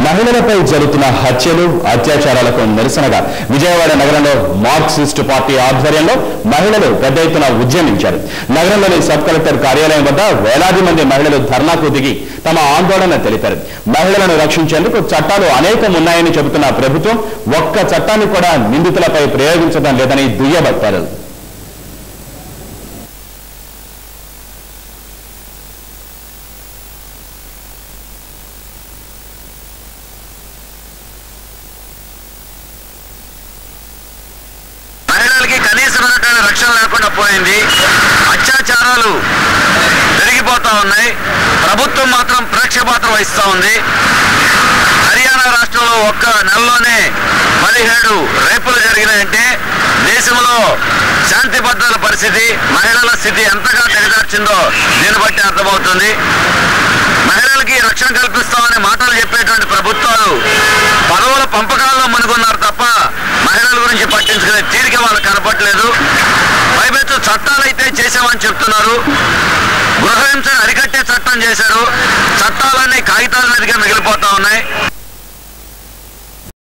మహిళలపై జరుగుతున్న హత్యలు అత్యాచారాలకు నిరసనగా విజయవాడ నగరంలో మార్క్సిస్ట్ పార్టీ ఆధ్వర్యంలో మహిళలు పెద్ద ఎత్తున ఉద్యమించారు. నగరంలోని సబ్ కలెక్టర్ కార్యాలయం వద్ద వేలాది మంది మహిళలు ధర్నాకు దిగి తమ ఆందోళన తెలిపారు. మహిళలను రక్షించేందుకు చట్టాలు అనేకం ఉన్నాయని చెబుతున్న ప్రభుత్వం ఒక్క చట్టాన్ని కూడా నిందితులపై ప్రయోగించడం లేదని దుయ్యబట్టారు. కనీసమైన రక్షణ లేకుండా పోయింది. అత్యాచారాలు పెరిగిపోతా ఉన్నాయి. ప్రభుత్వం మాత్రం ప్రేక్షపాత్రం వహిస్తూ ఉంది. హర్యానా రాష్ట్రంలో ఒక్క నెలలోనే 17 రేపులు జరిగినాయంటే దేశంలో శాంతి భద్రతల పరిస్థితి, మహిళల స్థితి ఎంతగా దిగజార్చిందో దీన్ని బట్టి అర్థమవుతుంది. మహిళలకి రక్షణ కల్పిస్తామని మాటలు చెప్పేటువంటి ప్రభుత్వాలు పదవుల పంపకాల్లో మునుగున్నారు తప్ప మహిళల గురించి పట్టించుకునే తీరిక వాళ్ళకి కనపట్లేదు. పైపెచ్చు చట్టాలు అయితే చేసామని చెప్తున్నారు. గృహహింసను అరికట్టే చట్టం చేశారు. చట్టాలన్నీ కాగితాల మీదకే మిగిలిపోతా ఉన్నాయి.